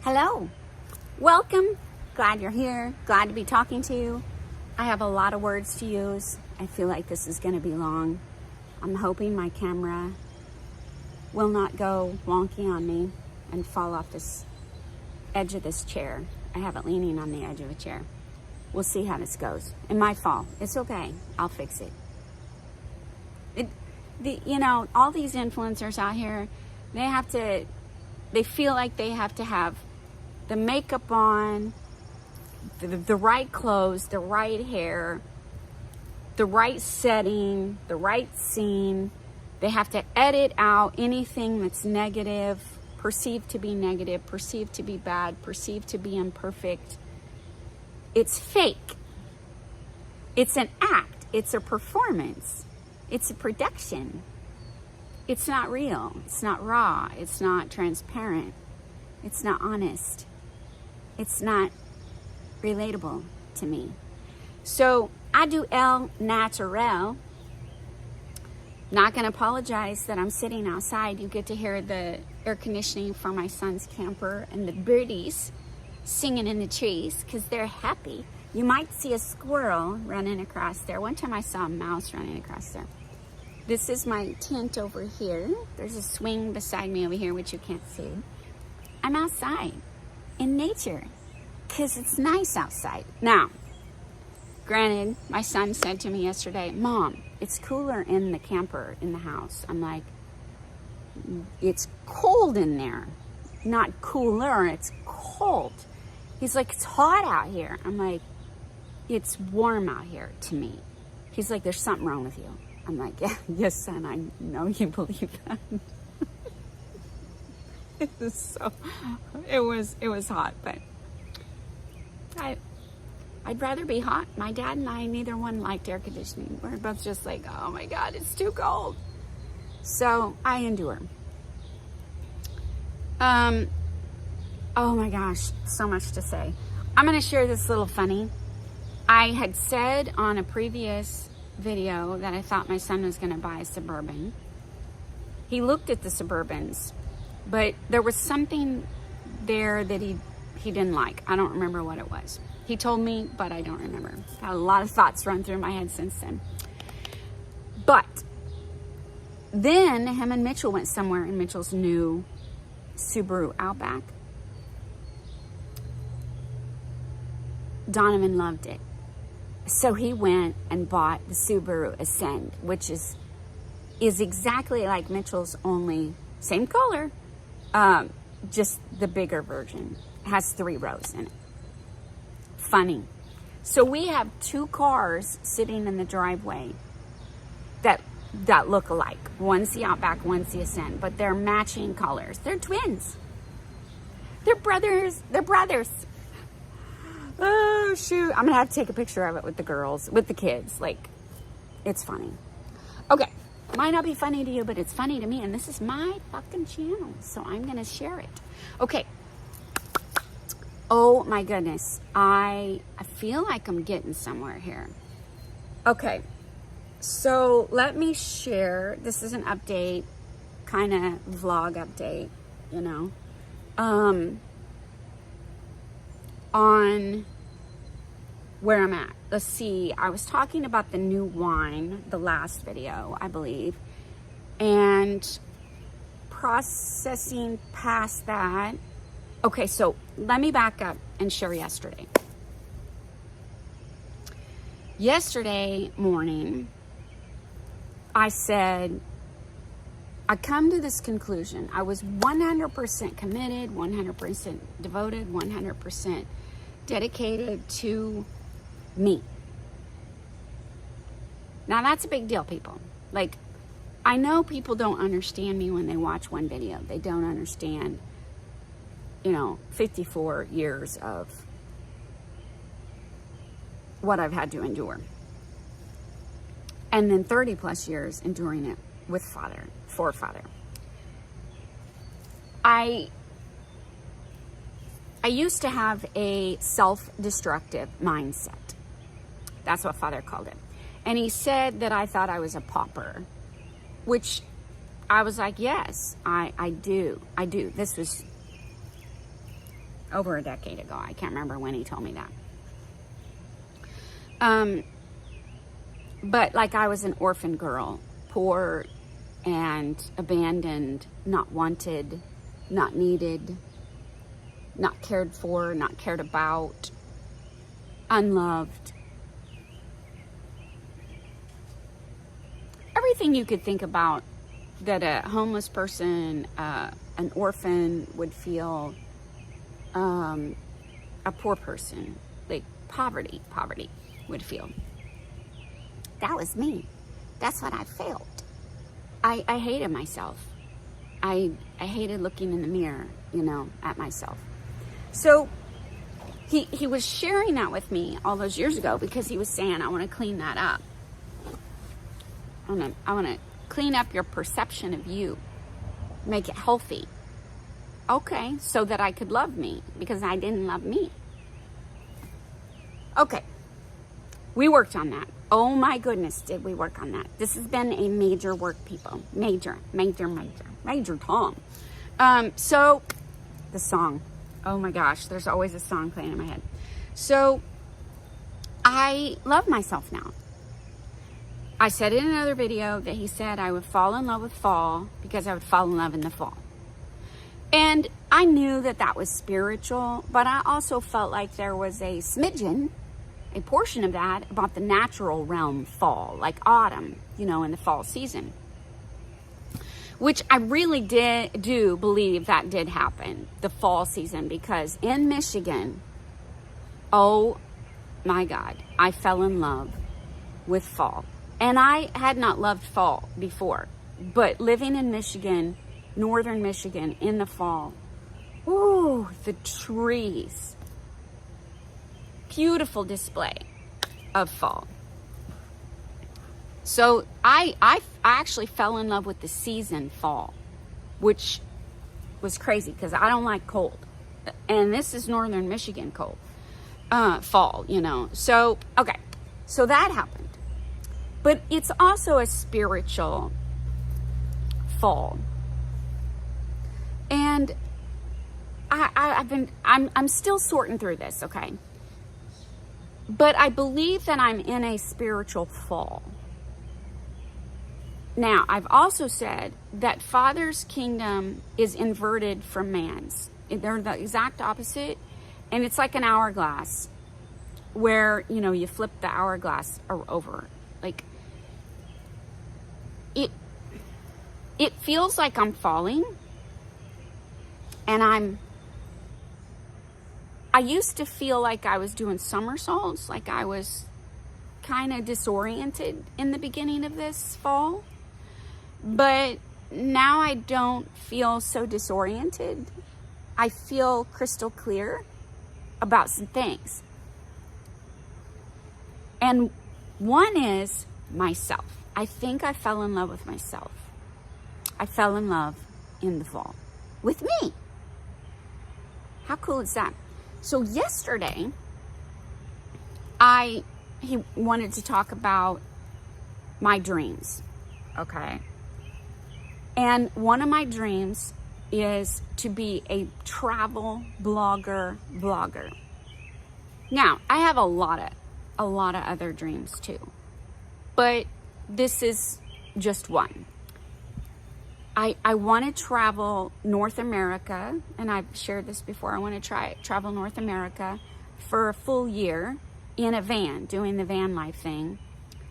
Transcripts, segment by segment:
Hello, welcome. Glad you're here. Glad to be talking to you. I have a lot of words to use. I feel like this is going to be long. I'm hoping my camera will not go wonky on me and fall off this edge of this chair. I have it leaning on the edge of a chair. We'll see how this goes. It might fall. It's okay. I'll fix it. All these influencers out here, they feel like they have to have the makeup on, the right clothes, the right hair, the right setting, the right scene. They have to edit out anything that's negative, perceived to be negative, perceived to be bad, perceived to be imperfect. It's fake. It's an act. It's a performance. It's a production. It's not real. It's not raw. It's not transparent. It's not honest. It's not relatable to me. So I do el natural. Not going to apologize that I'm sitting outside. You get to hear the air conditioning for my son's camper and the birdies singing in the trees because they're happy. You might see a squirrel running across there. One time I saw a mouse running across there. This is my tent over here. There's a swing beside me over here, which you can't see. I'm outside in nature because it's nice outside. Now, granted, my son said to me yesterday, Mom, it's cooler in the camper in the house. I'm like, it's cold in there. Not cooler, it's cold. He's like, it's hot out here. I'm like, it's warm out here to me. He's like, there's something wrong with you. I'm like, yeah, yes, son, I know you believe that. It was hot, but I'd rather be hot. My dad and I, neither one liked air conditioning. We're both just like, oh my God, it's too cold. So I endure. Oh my gosh, so much to say. I'm going to share this little funny. I had said on a previous video that I thought my son was going to buy a Suburban. He looked at the Suburbans, but there was something there that he didn't like. I don't remember what it was. He told me, but I don't remember. Had a lot of thoughts run through my head since then. But then him and Mitchell went somewhere in Mitchell's new Subaru Outback. Donovan loved it. So he went and bought the Subaru Ascend, which is exactly like Mitchell's, only same color, just the bigger version. It has 3 rows in it. Funny. So we have 2 cars sitting in the driveway that look alike. One's the Outback, one's the Ascend, but they're matching colors. They're twins. They're brothers. They're brothers. Oh, shoot. I'm going to have to take a picture of it with the girls, with the kids. Like, it's funny. Okay. Might not be funny to you, but it's funny to me. And this is my fucking channel, so I'm going to share it. Okay. Oh, my goodness. I feel like I'm getting somewhere here. Okay. So, let me share. This is an update, kind of vlog update, on where I'm at. Let's see. I was talking about the new wine, the last video, I believe, and processing past that. Okay, so let me back up and share yesterday. Yesterday morning, I said, I come to this conclusion. I was 100% committed, 100% devoted, 100% dedicated to me. Now that's a big deal, people. Like, I know people don't understand me when they watch one video. They don't understand, 54 years of what I've had to endure. And then 30 plus years enduring it with for Father. I used to have a self-destructive mindset. That's what Father called it. And he said that I thought I was a pauper, which I was like, yes, I do. This was over a decade ago. I can't remember when he told me that. But like I was an orphan girl, poor and abandoned, not wanted, not needed, not cared for, not cared about, unloved. Everything you could think about that a homeless person, an orphan would feel, a poor person, like poverty would feel. That was me. That's what I felt. I hated myself. I hated looking in the mirror, at myself. So he was sharing that with me all those years ago because he was saying, I want to clean that up. I want to clean up your perception of you, make it healthy. Okay, so that I could love me, because I didn't love me. Okay, we worked on that. Oh my goodness, did we work on that. This has been a major work, people. Major Tom. So, the song. Oh my gosh, there's always a song playing in my head. So, I love myself now. I said in another video that he said I would fall in love with fall because I would fall in love in the fall. And I knew that that was spiritual, but I also felt like there was a smidgen, a portion of that about the natural realm fall, like autumn, in the fall season. Which I really do believe that did happen, the fall season, because in Michigan, oh my God, I fell in love with fall. And I had not loved fall before, but living in Michigan, northern Michigan, in the fall, ooh, the trees, beautiful display of fall. So I actually fell in love with the season fall, which was crazy because I don't like cold. And this is northern Michigan cold, fall, So, okay, so that happened. But it's also a spiritual fall. And I'm still sorting through this, okay? But I believe that I'm in a spiritual fall. Now, I've also said that Father's kingdom is inverted from man's. They're the exact opposite. And it's like an hourglass where, you flip the hourglass over. Like, it feels like I'm falling, and I used to feel like I was doing somersaults, like I was kind of disoriented in the beginning of this fall, but now I don't feel so disoriented. I feel crystal clear about some things. And one is myself. I think I fell in love with myself. I fell in love in the fall with me. How cool is that? So yesterday, he wanted to talk about my dreams, okay? And one of my dreams is to be a travel vlogger. Now, I have a lot of other dreams too, but this is just one. I want to travel North America, and I've shared this before. I want to travel North America for a full year in a van, doing the van life thing.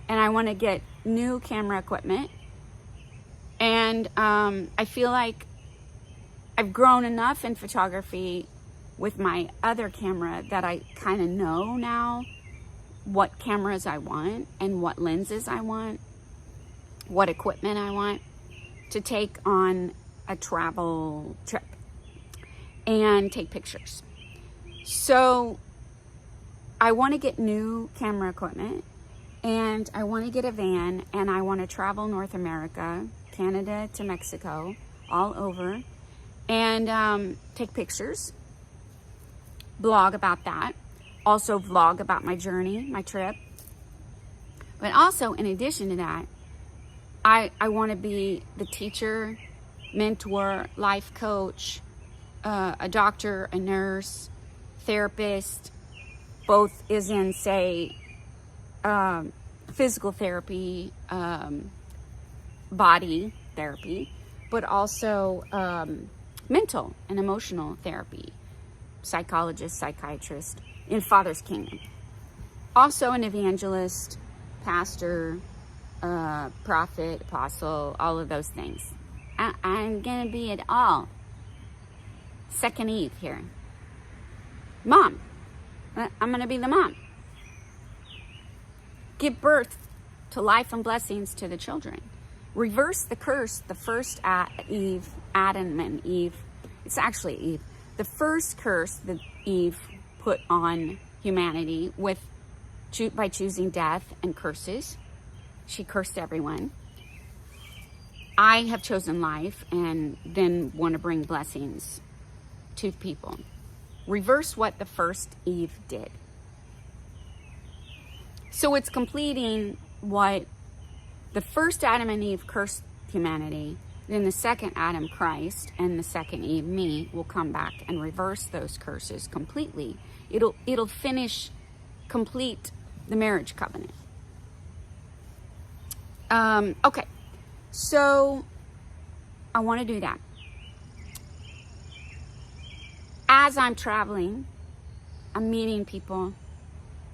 And I want to get new camera equipment. And I feel like I've grown enough in photography with my other camera that I kind of know now what cameras I want and what lenses I want, what equipment I want to take on a travel trip and take pictures. So I want to get new camera equipment, and I want to get a van, and I want to travel North America, Canada to Mexico, all over, and take pictures, blog about that, also vlog about my journey, my trip. But also, in addition to that, I want to be the teacher, mentor, life coach, a doctor, a nurse, therapist, both is in, say, physical therapy, body therapy, but also mental and emotional therapy, psychologist, psychiatrist in Father's Kingdom. Also an evangelist, pastor, prophet, apostle, all of those things. I'm going to be it all. Second Eve here. Mom. I'm going to be the mom. Give birth to life and blessings to the children. Reverse the curse, the first Eve, Adam and Eve. It's actually Eve. The first curse that Eve put on humanity by choosing death and curses. She cursed everyone. I have chosen life and then want to bring blessings to people. Reverse what the first Eve did. So it's completing what the first Adam and Eve cursed humanity. Then the second Adam, Christ, and the second Eve, me, will come back and reverse those curses completely. It'll finish, complete the marriage covenant. Okay, so I want to do that. As I'm traveling, I'm meeting people,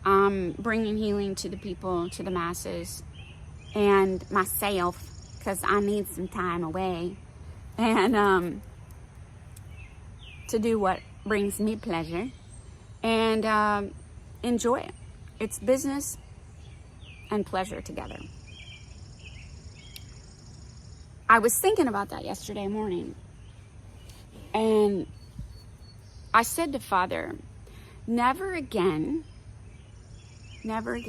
I'm bringing healing to the people, to the masses, and myself, because I need some time away, and to do what brings me pleasure, and enjoy it. It's business and pleasure together. I was thinking about that yesterday morning, and I said to Father, never again, never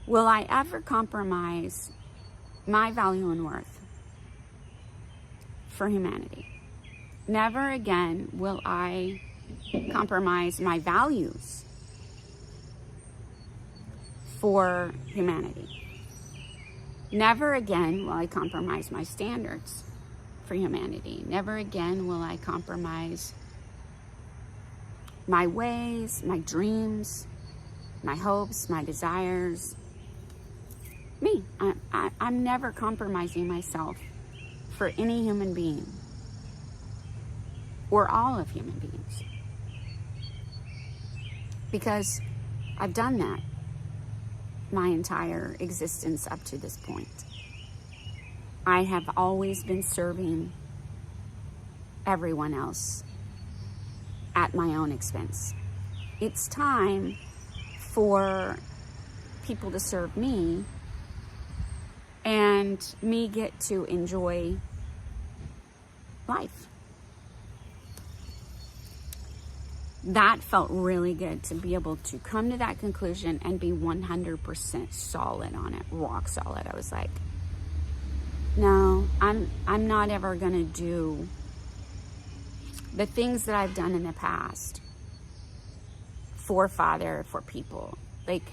will I ever compromise my value and worth for humanity. Never again will I compromise my values for humanity. Never again will I compromise my standards for humanity. Never again will I compromise my ways, my dreams, my hopes, my desires. Me. I'm never compromising myself for any human being or all of human beings, because I've done that my entire existence up to this point. I have always been serving everyone else at my own expense. It's time for people to serve me and me get to enjoy life. That felt really good, to be able to come to that conclusion and be 100% solid on it, rock solid. I was like, no, I'm not ever gonna do the things that I've done in the past for Father, for people. Like,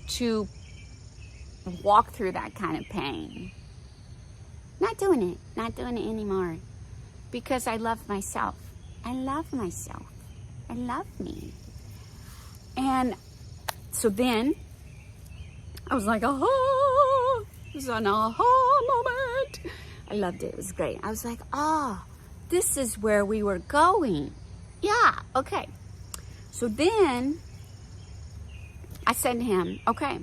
to walk through that kind of pain. Not doing it anymore. Because I love myself. I love myself. I love me. And so then I was like, aha, it was an aha moment. I loved it. It was great. I was like, this is where we were going. Yeah, okay. So then I said to him, okay,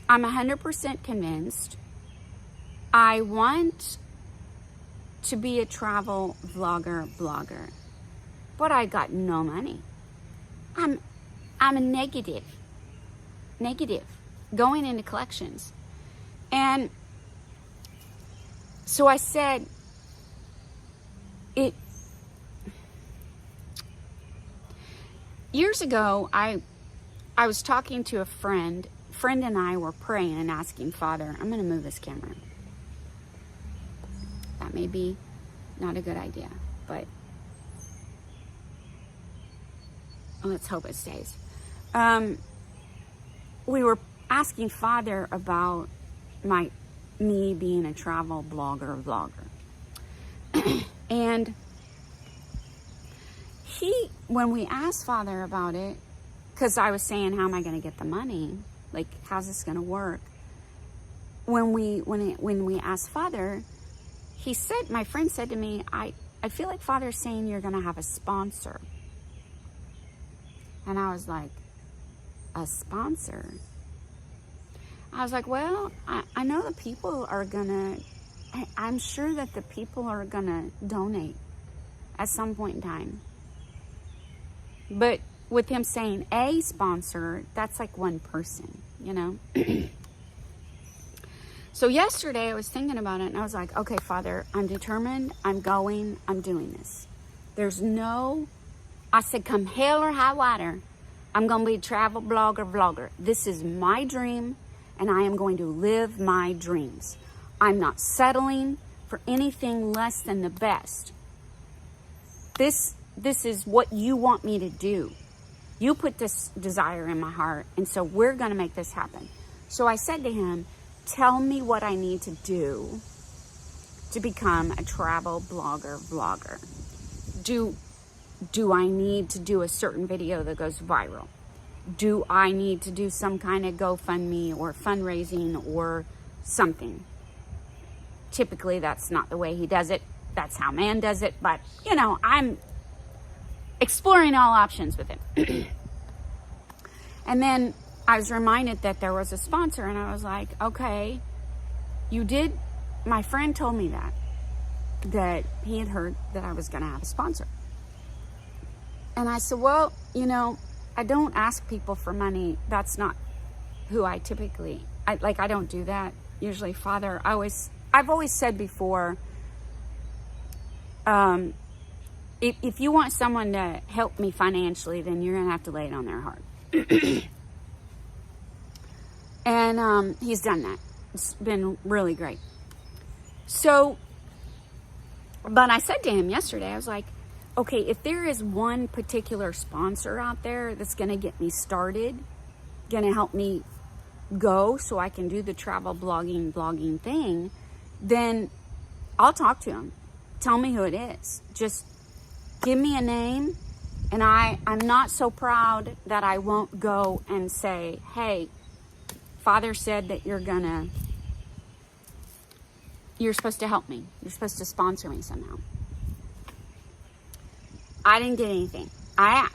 I'm 100% convinced I want to be a travel blogger, but I got no money. I'm a negative, going into collections. And so I said, years ago, I was talking to a friend and I were praying and asking Father, I'm going to move this camera. That may be not a good idea, but let's hope it stays. We were asking Father about me being a travel vlogger. And when we asked Father about it, because I was saying, how am I going to get the money? Like, how's this going to work? When we asked Father, he said, my friend said to me, I feel like Father's saying you're going to have a sponsor. And I was like, a sponsor? I was like, well, I know the people are going to, I'm sure that the people are going to donate at some point in time. But with him saying a sponsor, that's like one person, you know? So yesterday I was thinking about it and I was like, okay, Father, I'm determined, I'm going, I'm doing this. I said, come hell or high water, I'm going to be a travel vlogger. This is my dream and I am going to live my dreams. I'm not settling for anything less than the best. This is what you want me to do. You put this desire in my heart, and so we're going to make this happen. So I said to him, tell me what I need to do to become a travel vlogger. Do I need to do a certain video that goes viral? Do I need to do some kind of GoFundMe or fundraising or something? Typically, that's not the way he does it. That's how man does it. But, you know, I'm exploring all options with him. And then I was reminded that there was a sponsor, and I was like, okay, you did. My friend told me that he had heard that I was going to have a sponsor. And I said, well, you know, I don't ask people for money. That's not who I typically, I don't do that. Usually, Father, I've always said before, if you want someone to help me financially, then you're going to have to lay it on their heart. And he's done that. It's been really great. So, but I said to him yesterday, I was like, okay, if there is one particular sponsor out there that's going to get me started, going to help me go so I can do the travel blogging thing, then I'll talk to him. Tell me who it is. Just give me a name, and I'm not so proud that I won't go and say, hey, Father said that you're supposed to help me. You're supposed to sponsor me somehow. I didn't get anything. I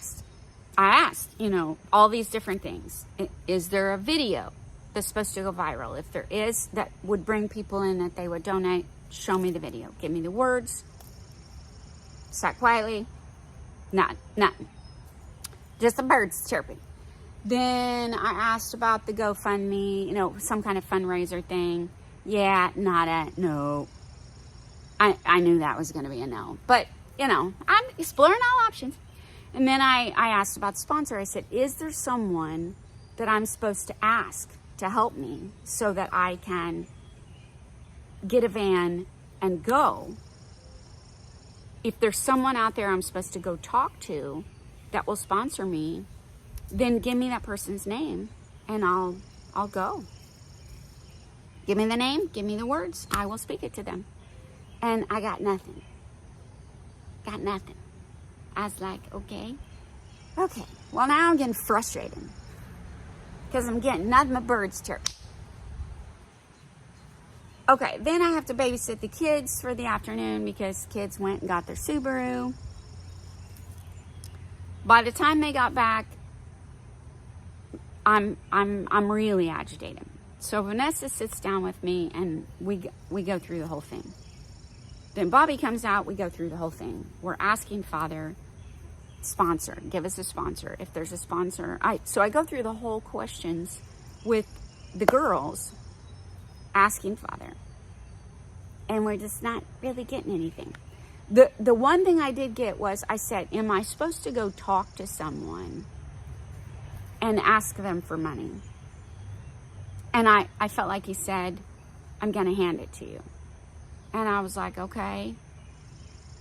asked, you know, all these different things. Is there a video that's supposed to go viral? If there is, that would bring people in that they would donate, show me the video. Give me the words. Sat quietly. Nothing. Just the birds chirping. Then I asked about the GoFundMe, you know, some kind of fundraiser thing. Yeah, no. I knew that was going to be a no. But, you know, I'm exploring all options. And then I asked about the sponsor. I said, is there someone that I'm supposed to ask to help me so that I can get a van and go? If there's someone out there I'm supposed to go talk to that will sponsor me, then give me that person's name and I'll go. Give me the name, give me the words, I will speak it to them. And I got nothing. I was like, okay. Well, now I'm getting frustrated because I'm getting nothing but birds chirp. Okay, then I have to babysit the kids for the afternoon because kids went and got their Subaru. By the time they got back, I'm really agitated. So Vanessa sits down with me and we go through the whole thing. Then Bobby comes out, we go through the whole thing. We're asking Father, sponsor, give us a sponsor. If there's a sponsor, so I go through the whole questions with the girls, asking Father, and we're just not really getting anything. The one thing I did get was, I said, am I supposed to go talk to someone and ask them for money? And I felt like he said, I'm going to hand it to you. And I was like, okay,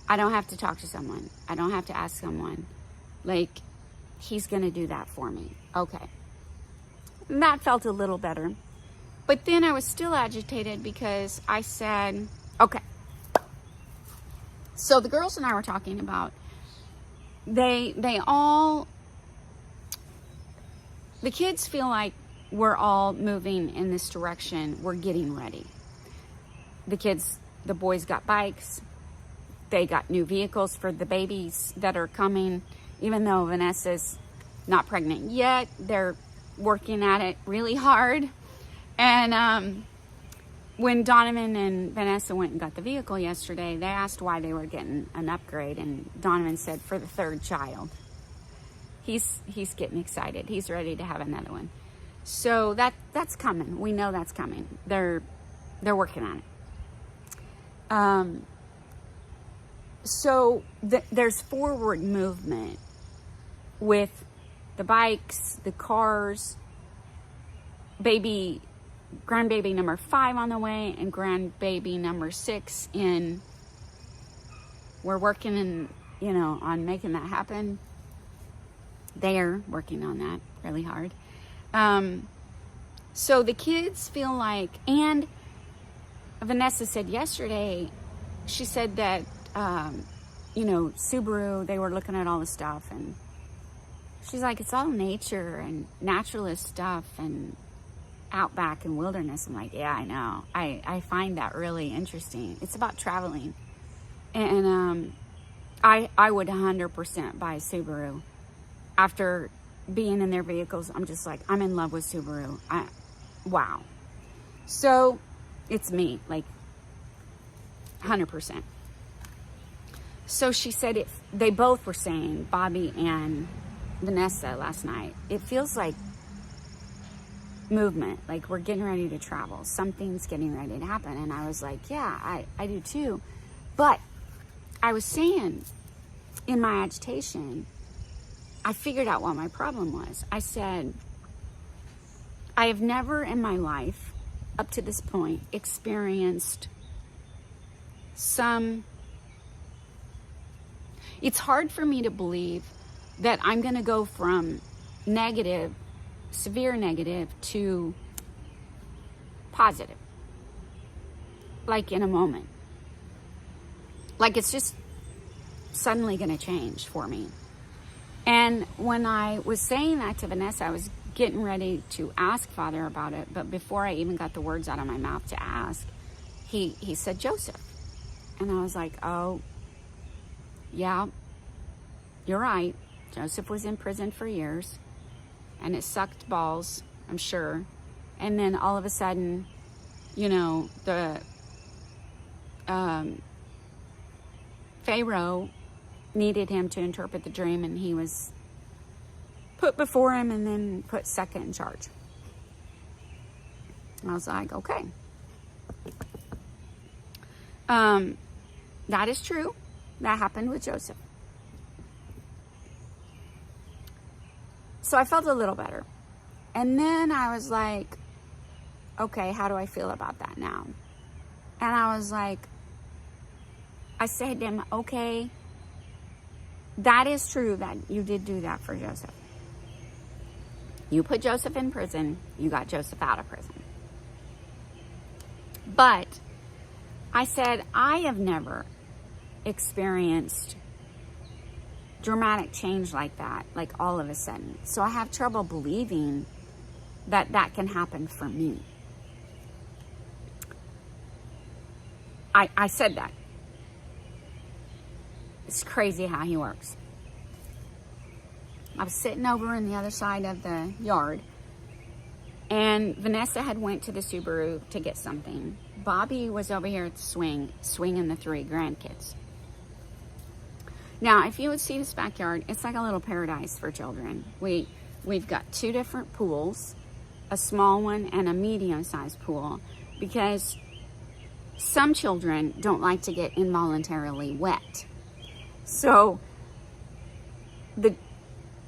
I don't have to talk to someone. I don't have to ask someone. Like, he's going to do that for me. Okay. And that felt a little better. But then I was still agitated because I said, okay, So the girls and I were talking about, the kids feel like we're all moving in this direction. We're getting ready. The boys got bikes. They got new vehicles for the babies that are coming. Even though Vanessa's not pregnant yet, they're working at it really hard. And when Donovan and Vanessa went and got the vehicle yesterday, they asked why they were getting an upgrade, and Donovan said for the third child. He's getting excited. He's ready to have another one. So that's coming. We know that's coming. They're working on it. So there's forward movement with the bikes, the cars, grandbaby number 5 on the way, and grandbaby number 6 in. We're working on making that happen. They're working on that really hard. So the kids feel like, and Vanessa said yesterday, she said that, Subaru, they were looking at all the stuff, and she's like, it's all nature and naturalist stuff and outback and wilderness. I'm like, yeah, I know. I find that really interesting. It's about traveling. And I would 100% buy a Subaru. After being in their vehicles, I'm just like, I'm in love with Subaru. Wow. So it's me, like 100%. So she said they both were saying, Bobby and Vanessa last night, it feels like movement, like we're getting ready to travel. Something's getting ready to happen. And I was like, yeah, I do too. But I was saying, in my agitation, I figured out what my problem was. I said, I have never in my life, up to this point, experienced it's hard for me to believe that I'm going to go from negative, severe negative, to positive. Like in a moment. Like it's just suddenly going to change for me. And when I was saying that to Vanessa, I was getting ready to ask Father about it. But before I even got the words out of my mouth to ask, he said Joseph. And I was like, oh, yeah, you're right. Joseph was in prison for years. And it sucked balls, I'm sure. And then all of a sudden, the Pharaoh needed him to interpret the dream, and he was put before him and then put second in charge. I was like, okay. That is true. That happened with Joseph. So I felt a little better. And then I was like, okay, how do I feel about that now? And I was like, I said to him, okay, that is true that you did do that for Joseph. You put Joseph in prison. You got Joseph out of prison. But I said, I have never experienced dramatic change like that, like all of a sudden. So I have trouble believing that that can happen for me. I said that. It's crazy how he works. I was sitting over on the other side of the yard, and Vanessa had went to the Subaru to get something. Bobby was over here at the swinging the 3 grandkids. Now, if you would see this backyard, it's like a little paradise for children. We've got 2 different pools, a small one and a medium-sized pool, because some children don't like to get involuntarily wet. So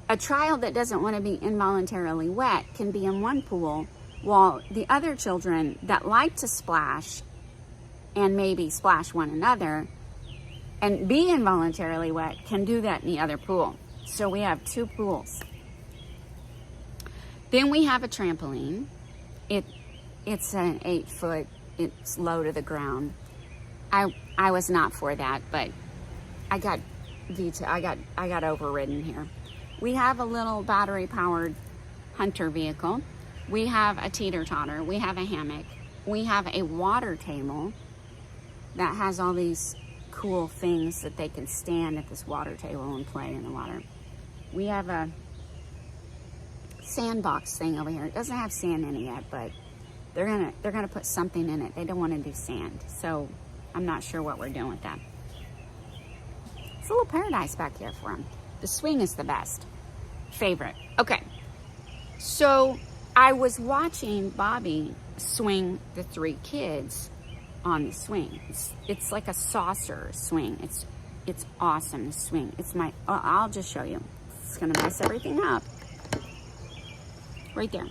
a child that doesn't want to be involuntarily wet can be in one pool, while the other children that like to splash and maybe splash one another and be involuntarily wet can do that in the other pool. So we have 2 pools. Then we have a trampoline. It's an 8-foot, it's low to the ground. I was not for that, but I got overridden here. We have a little battery powered hunter vehicle. We have a teeter-totter. We have a hammock. We have a water table that has all these cool things that they can stand at this water table and play in the water. We have a sandbox thing over here. It doesn't have sand in it yet, but they're gonna put something in it. They don't want to do sand, so I'm not sure what we're doing with that. It's a little paradise back here for them. The swing is the best. Favorite. Okay, so I was watching Bobby swing the 3 kids on the swing. It's like a saucer swing. It's awesome, the swing. It's my, I'll just show you. It's gonna mess everything up. Right there.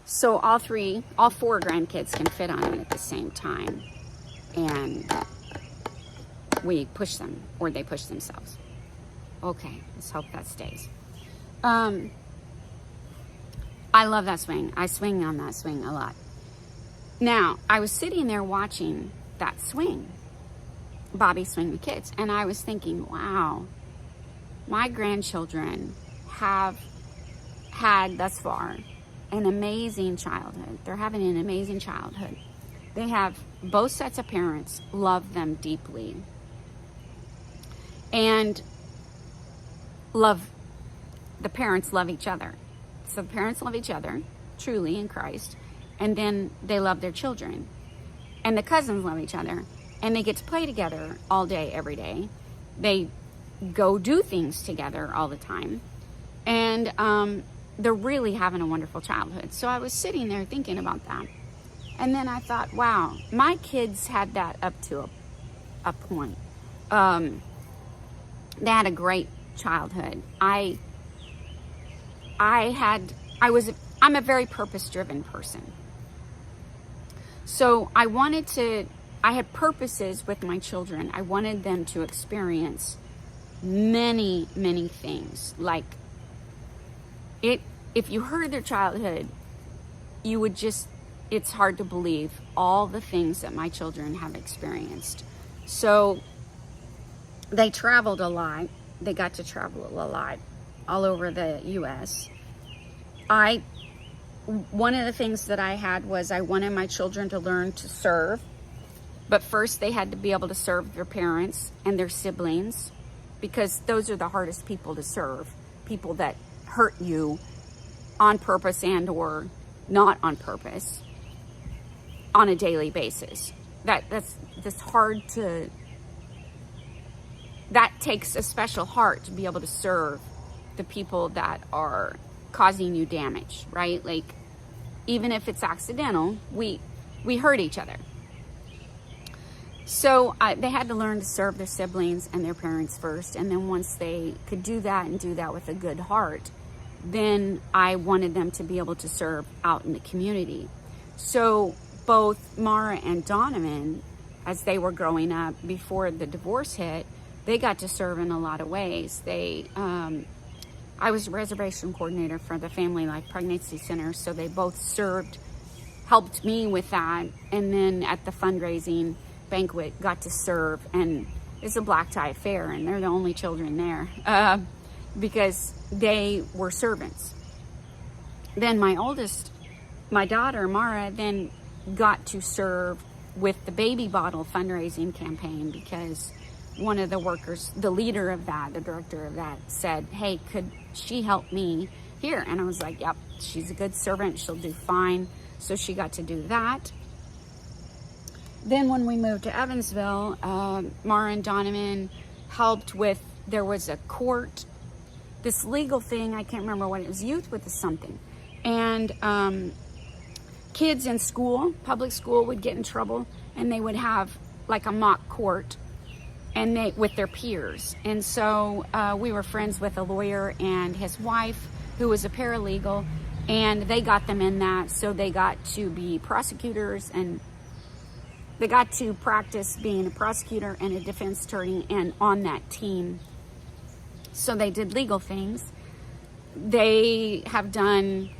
So all 4 grandkids can fit on it at the same time. And we push them, or they push themselves. Okay, let's hope that stays. I love that swing. I swing on that swing a lot. Now, I was sitting there watching that swing, Bobby swing the kids, and I was thinking, wow, my grandchildren have had thus far an amazing childhood. They're having an amazing childhood. They have both sets of parents love them deeply and the parents love each other. So the parents love each other truly in Christ, and then they love their children, and the cousins love each other, and they get to play together all day, every day. They go do things together all the time, and they're really having a wonderful childhood. So I was sitting there thinking about that, and then I thought, wow, my kids had that up to a point. They had a great childhood. I'm a very purpose-driven person. So I had purposes with my children. I wanted them to experience many, many things. Like, if you heard their childhood, you would it's hard to believe all the things that my children have experienced. So they traveled a lot. They got to travel a lot all over the U.S. One of the things that I had was I wanted my children to learn to serve, but first they had to be able to serve their parents and their siblings, because those are the hardest people to serve, people that hurt you on purpose and or not on purpose on a daily basis. That's hard to, that takes a special heart to be able to serve the people that are causing you damage, right? Like, even if it's accidental, we hurt each other. So they had to learn to serve their siblings and their parents first, and then once they could do that and do that with a good heart, then I wanted them to be able to serve out in the community. So both Mara and Donovan, as they were growing up before the divorce hit, they got to serve in a lot of ways. I was a reservation coordinator for the Family Life Pregnancy Center, so they both helped me with that, and then at the fundraising banquet got to serve, and it's a black tie affair, and they're the only children there because they were servants. Then my daughter Mara, then got to serve with the baby bottle fundraising campaign, because one of the workers, the leader of that, the director of that, said, hey, could she help me here? And I was like, yep, she's a good servant, she'll do fine. So she got to do that. Then when we moved to Evansville, Mara and Donovan helped with, there was a court, this legal thing, I can't remember what it was, youth with something. And kids in school, public school, would get in trouble, and they would have like a mock court, and with their peers. And so we were friends with a lawyer and his wife, who was a paralegal, and they got them in that. So they got to be prosecutors, and they got to practice being a prosecutor and a defense attorney, and on that team. So they did legal things. They have done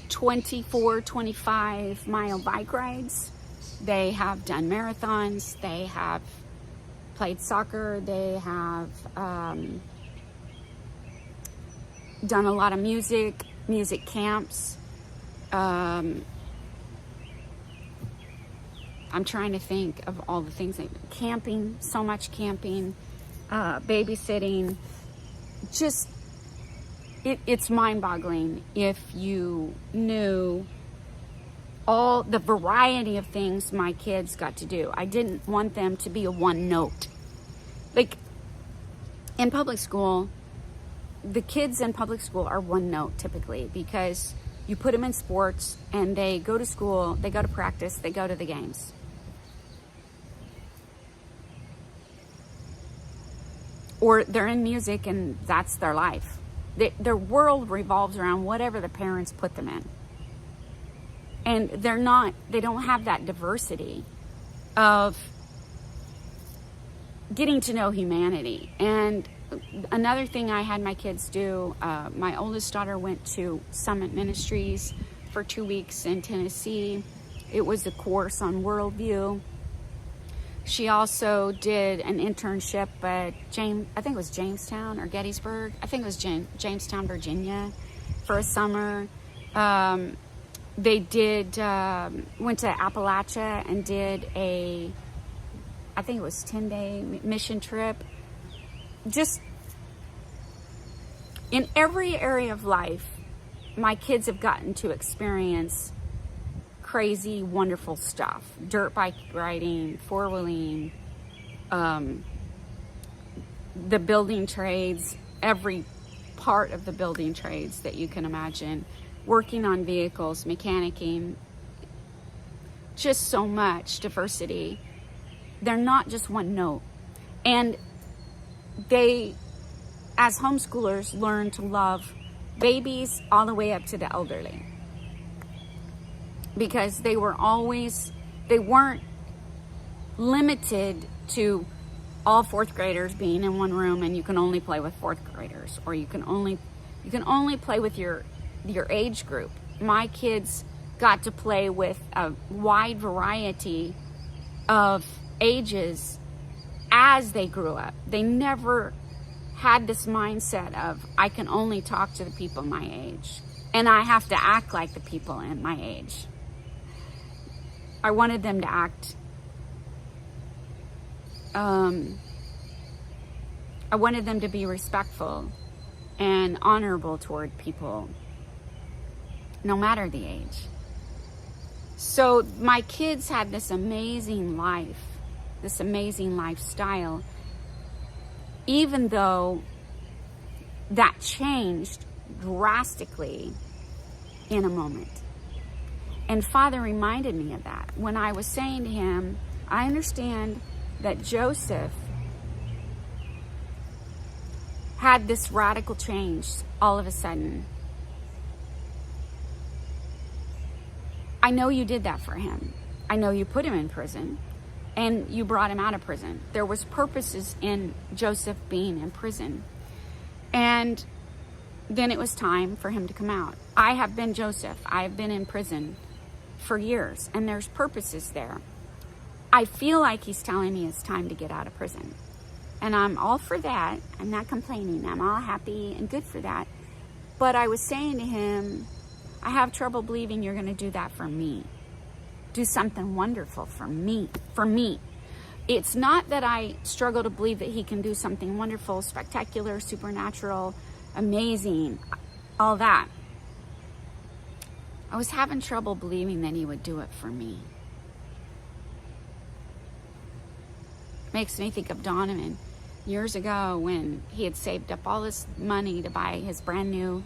24, 25 mile bike rides. They have done marathons. They have played soccer. They have done a lot of music camps. I'm trying to think of all the things. Camping, so much camping, babysitting. Just, it's mind-boggling if you knew all the variety of things my kids got to do. I didn't want them to be a one note. Like, in public school, the kids in public school are one note typically, because you put them in sports and they go to school, they go to practice, they go to the games. Or they're in music and that's their life. Their world revolves around whatever the parents put them in. And they don't have that diversity of getting to know humanity. And another thing I had my kids do, my oldest daughter went to Summit Ministries for 2 weeks in Tennessee. It was a course on worldview. She also did an internship at I think it was Jamestown or Gettysburg. I think it was Jamestown, Virginia, for a summer. They went to Appalachia and did I think it was 10-day mission trip. Just in every area of life, my kids have gotten to experience crazy, wonderful stuff. Dirt bike riding, four-wheeling, the building trades, every part of the building trades that you can imagine. Working on vehicles, mechanicking, just so much diversity. They're not just one note. And they, as homeschoolers, learn to love babies all the way up to the elderly. Because they weren't limited to all fourth graders being in one room and you can only play with fourth graders, or you can only play with your age group. My kids got to play with a wide variety of ages as they grew up. They never had this mindset of, I can only talk to the people my age and I have to act like the people in my age. I wanted them to act, I wanted them to be respectful and honorable toward people, no matter the age. So my kids had this amazing life, this amazing lifestyle, even though that changed drastically in a moment. And Father reminded me of that when I was saying to him, I understand that Joseph had this radical change all of a sudden. I know you did that for him. I know you put him in prison and you brought him out of prison. There was purposes in Joseph being in prison. And then it was time for him to come out. I have been Joseph. I have been in prison for years, and there's purposes there. I feel like he's telling me it's time to get out of prison. And I'm all for that. I'm not complaining. I'm all happy and good for that. But I was saying to him, I have trouble believing you're going to do that for me. Do something wonderful for me. For me. It's not that I struggle to believe that he can do something wonderful, spectacular, supernatural, amazing, all that. I was having trouble believing that he would do it for me. Makes me think of Donovan years ago when he had saved up all this money to buy his brand new,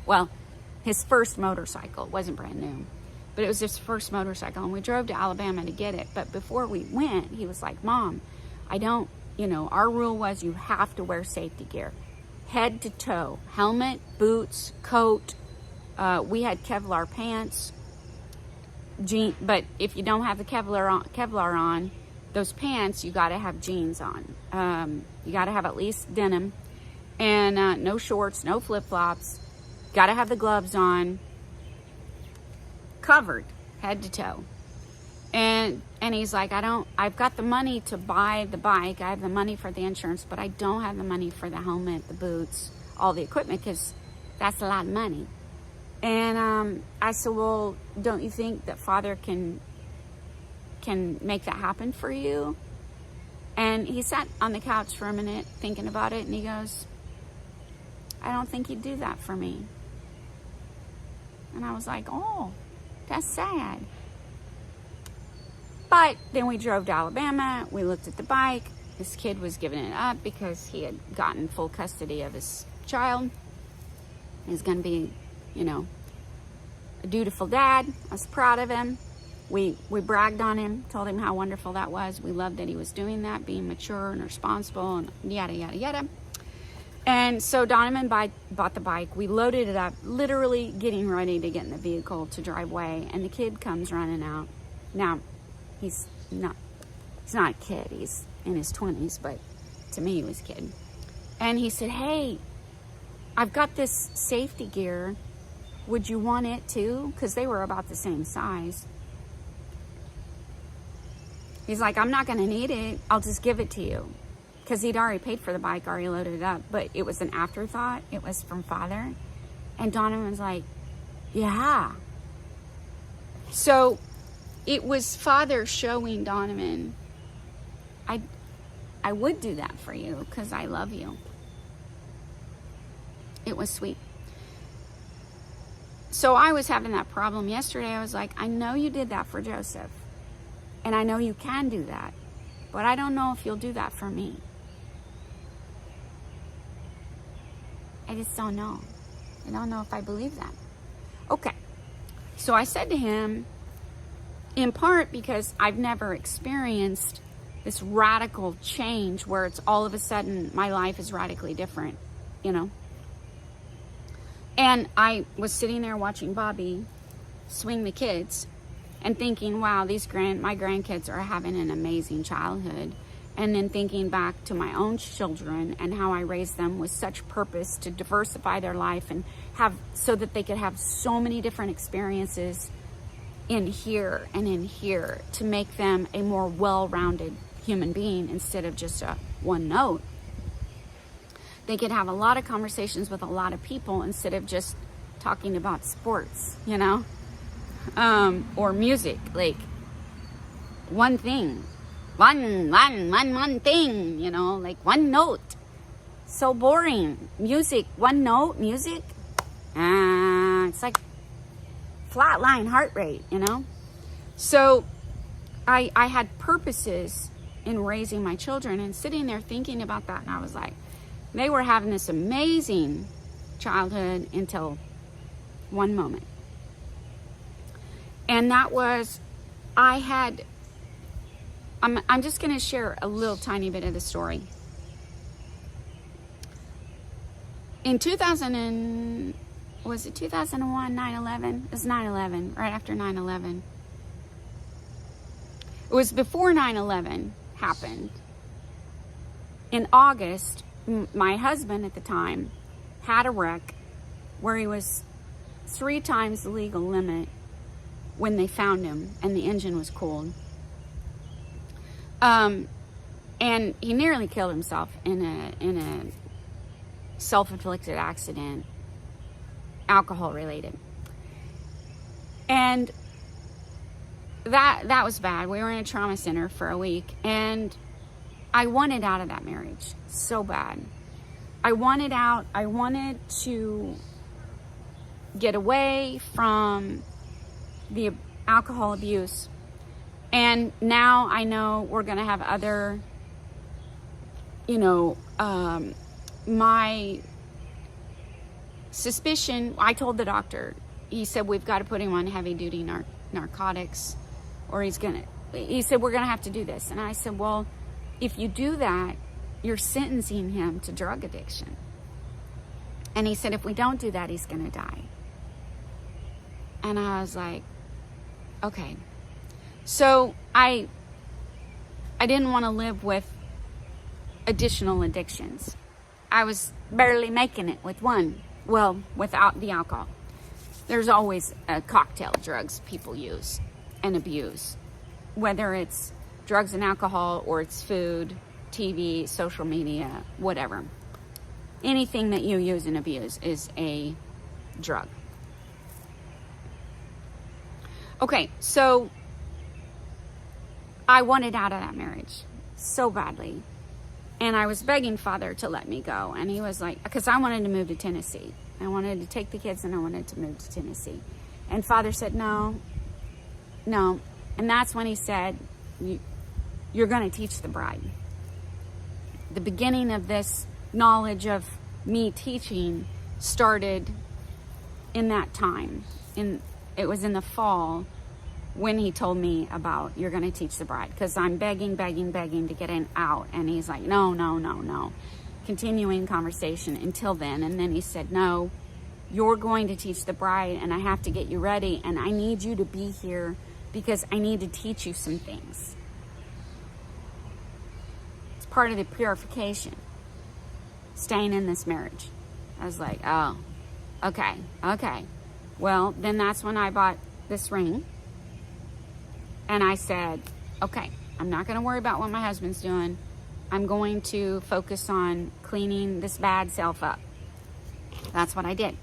his first motorcycle. It wasn't brand new, but it was his first motorcycle. And we drove to Alabama to get it. But before we went, he was like, Mom, our rule was you have to wear safety gear. Head to toe, helmet, boots, coat. We had Kevlar pants, but if you don't have the Kevlar on, those pants, you got to have jeans on. You got to have at least denim, and no shorts, no flip-flops. Got to have the gloves on, covered head to toe. And he's like, I've got the money to buy the bike. I have the money for the insurance, but I don't have the money for the helmet, the boots, all the equipment, because that's a lot of money. And I said, well, don't you think that Father can make that happen for you? And he sat on the couch for a minute thinking about it, and he goes, I don't think he'd do that for me. And I was like, oh, that's sad. But then we drove to Alabama. We looked at the bike. This kid was giving it up because he had gotten full custody of his child. He's going to be, a dutiful dad. I was proud of him. We bragged on him, told him how wonderful that was. We loved that he was doing that, being mature and responsible and yada, yada, yada. And so Donovan bought the bike. We loaded it up, literally getting ready to get in the vehicle to drive away. And the kid comes running out. Now, he's not a kid. He's in his 20s, but to me, he was a kid. And he said, hey, I've got this safety gear. Would you want it too? Because they were about the same size. He's like, I'm not going to need it. I'll just give it to you. Because he'd already paid for the bike, already loaded it up. But it was an afterthought. It was from Father. And Donovan's like, yeah. So it was Father showing Donovan, I would do that for you because I love you. It was sweet. So I was having that problem yesterday. I was like, I know you did that for Joseph. And I know you can do that. But I don't know if you'll do that for me. I just don't know. I don't know if I believe that. Okay. So I said to him, in part because I've never experienced this radical change where it's all of a sudden my life is radically different, And I was sitting there watching Bobby swing the kids and thinking, wow, my grandkids are having an amazing childhood. And then thinking back to my own children and how I raised them with such purpose to diversify their life and so that they could have so many different experiences in here and in here to make them a more well-rounded human being instead of just a one note. They could have a lot of conversations with a lot of people instead of just talking about sports, or music, like one thing. One thing, like one note. So boring. Music, one note, music. It's like flatline heart rate, So I had purposes in raising my children and sitting there thinking about that. And I was like, they were having this amazing childhood until one moment. And that was, I'm just going to share a little tiny bit of the story. In 2001, 9/11? It was 9/11, right after 9/11. It was before 9/11 happened. In August, my husband at the time had a wreck where he was 3 times the legal limit when they found him and the engine was cooled. And he nearly killed himself in a self-inflicted accident, alcohol related. And that was bad. We were in a trauma center for a week, and I wanted out of that marriage so bad. I wanted out. I wanted to get away from the alcohol abuse. And now I know we're going to have other, my suspicion, I told the doctor, he said, we've got to put him on heavy duty narcotics, or he said, we're going to have to do this. And I said, well, if you do that, you're sentencing him to drug addiction. And he said, if we don't do that, he's going to die. And I was like, okay. So I didn't want to live with additional addictions. I was barely making it with one. Well, without the alcohol. There's always cocktail drugs people use and abuse. whether it's drugs and alcohol or it's food, TV, social media, whatever. Anything that you use and abuse is a drug. Okay, so I wanted out of that marriage so badly. And I was begging Father to let me go. And he was like, because I wanted to move to Tennessee. I wanted to take the kids and I wanted to move to Tennessee. And Father said, no. And that's when he said, you're going to teach the bride. The beginning of this knowledge of me teaching started in that time. It was in the fall when he told me about, you're going to teach the bride. Because I'm begging to get out. And he's like, no. Continuing conversation until then. And then he said, no, you're going to teach the bride and I have to get you ready. And I need you to be here because I need to teach you some things. It's part of the purification. Staying in this marriage. I was like, oh, okay. Well, then that's when I bought this ring. And I said, okay, I'm not going to worry about what my husband's doing. I'm going to focus on cleaning this bad self up. That's what I did.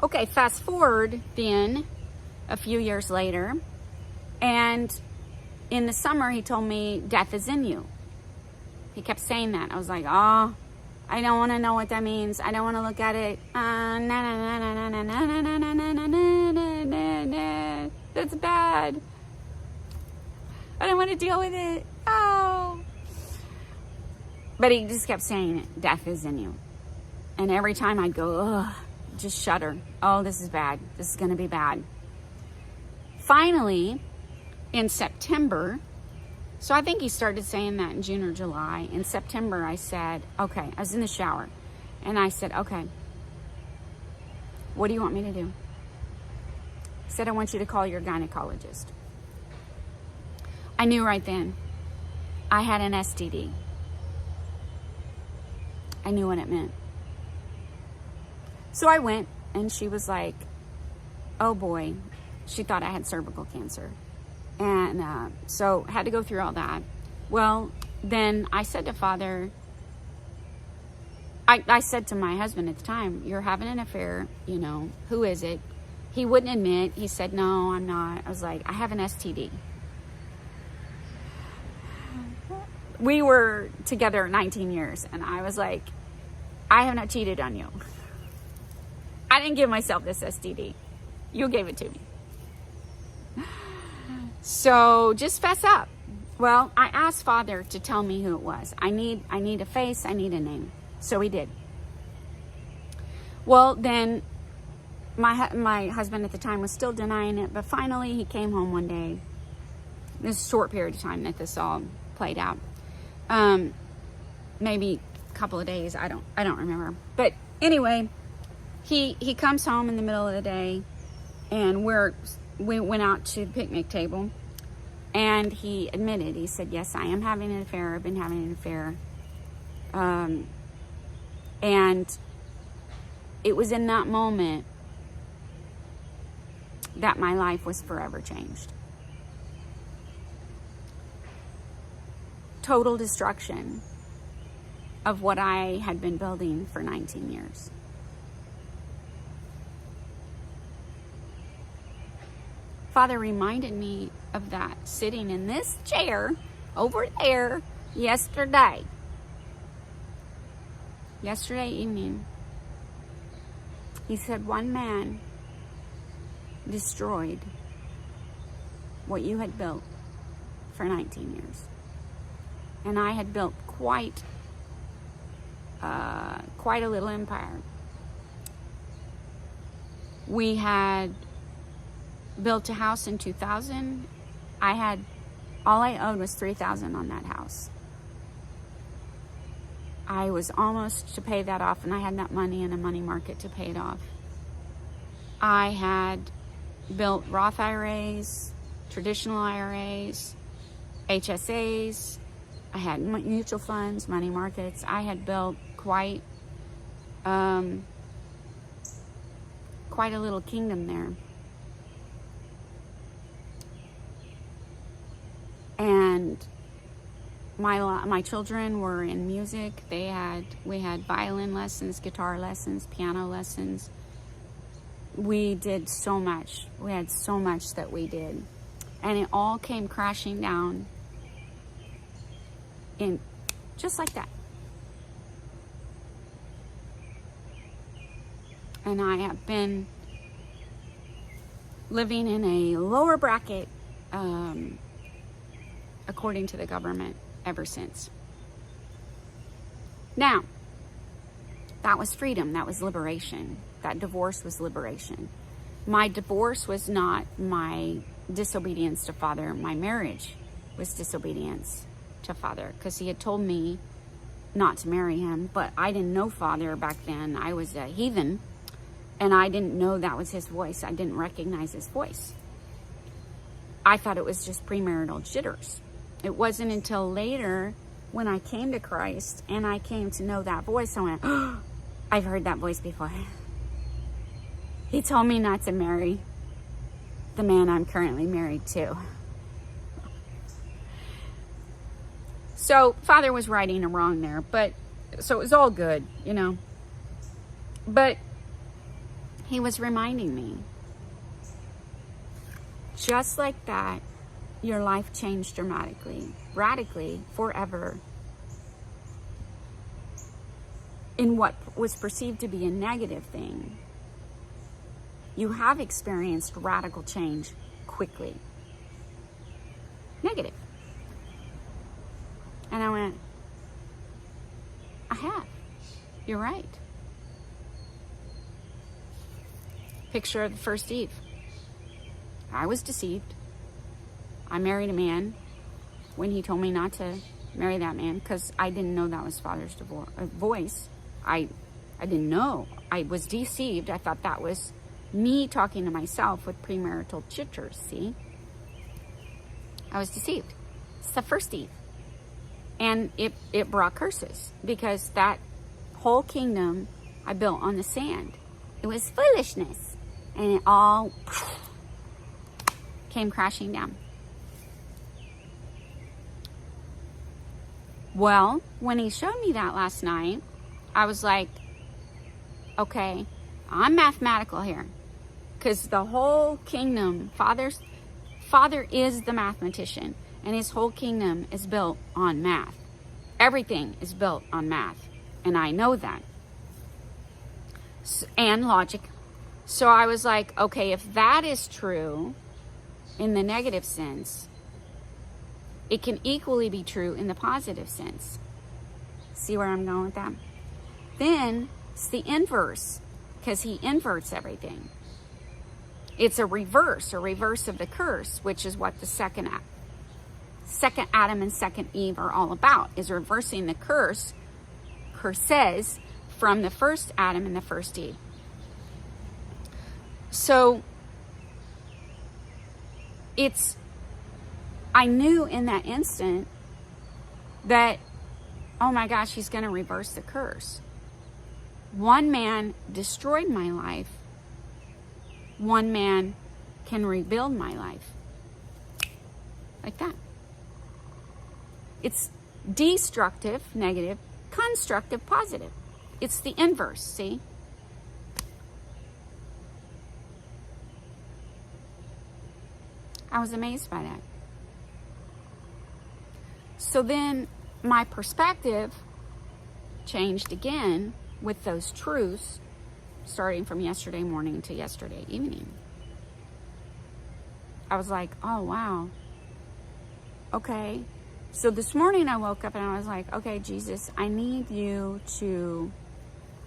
Okay, fast forward then a few years later. And in the summer, he told me, death is in you. He kept saying that. I was like, oh, I don't want to know what that means. I don't want to look at it. That's bad. I don't want to deal with it. Oh. But he just kept saying it. Death is in you. And every time I'd go, ugh, just shudder. Oh, this is bad. This is going to be bad. Finally, in September, so I think he started saying that in June or July. In September, I said, okay, I was in the shower. And I said, okay, what do you want me to do? He said, I want you to call your gynecologist. I knew right then I had an STD. I knew what it meant. So I went and she was like, oh boy, she thought I had cervical cancer. And so had to go through all that. Well, then I said to Father, I said to my husband at the time, you're having an affair, you know, who is it? He wouldn't admit. He said, no, I'm not. I was like, I have an STD. We were together 19 years, and I was like, I have not cheated on you. I didn't give myself this STD. You gave it to me. So just fess up. Well, I asked Father to tell me who it was. I need a face. I need a name. So he did. Well, then my husband at the time was still denying it, but finally he came home one day. This is a short period of time that this all played out. Maybe a couple of days. I don't remember. But anyway, he comes home in the middle of the day, and we went out to the picnic table, and he admitted. He said, yes, I am having an affair. I've been having an affair. And it was in that moment that my life was forever changed. Total destruction of what I had been building for 19 years. Father reminded me of that sitting in this chair over there yesterday evening. He said, one man destroyed what you had built for 19 years. And I had built quite a little empire. We had built a house in 2000. All I owed was $3,000 on that house. I was almost to pay that off, and I had that money in a money market to pay it off. I had built Roth IRAs, traditional IRAs, HSAs. I had mutual funds, money markets. I had built quite a little kingdom there. my children were in music. We had violin lessons, guitar lessons, piano lessons. We did so much. We had so much that we did. And it all came crashing down in just like that. And I have been living in a lower bracket, according to the government, ever since. Now, that was freedom. That was liberation. That divorce was liberation. My divorce was not my disobedience to Father. My marriage was disobedience to Father, because he had told me not to marry him, but I didn't know Father back then. I was a heathen, and I didn't know that was his voice. I didn't recognize his voice. I thought it was just premarital jitters. It wasn't until later when I came to Christ and I came to know that voice, I went, oh, I've heard that voice before. He told me not to marry the man I'm currently married to. So Father was righting a wrong there, but so it was all good, you know. But he was reminding me, just like that, your life changed dramatically, radically, forever, in what was perceived to be a negative thing. You have experienced radical change quickly. Negative. And I went, I have. You're right. Picture of the first Eve. I was deceived. I married a man when he told me not to marry that man, because I didn't know that was Father's voice. I didn't know. I was deceived. I thought that was me talking to myself with premarital jitters, see? I was deceived. It's the first Eve. And it brought curses, because that whole kingdom I built on the sand. It was foolishness. And it all came crashing down. Well, when he showed me that last night, I was like, okay, I'm mathematical here. Because the whole kingdom, Father is the mathematician, and his whole kingdom is built on math. Everything is built on math, and I know that. And logic. So I was like, okay, if that is true in the negative sense, it can equally be true in the positive sense. See where I'm going with that? Then it's the inverse, because he inverts everything. It's a reverse of the curse, which is what the second Adam and second Eve are all about, is reversing the curses from the first Adam and the first Eve. So I knew in that instant that, oh my gosh, he's going to reverse the curse. One man destroyed my life. One man can rebuild my life. Like that. It's destructive, negative, constructive, positive. It's the inverse, see? I was amazed by that. So then my perspective changed again with those truths, starting from yesterday morning to yesterday evening. I was like, oh, wow. Okay. So this morning I woke up and I was like, okay, Jesus, I need you to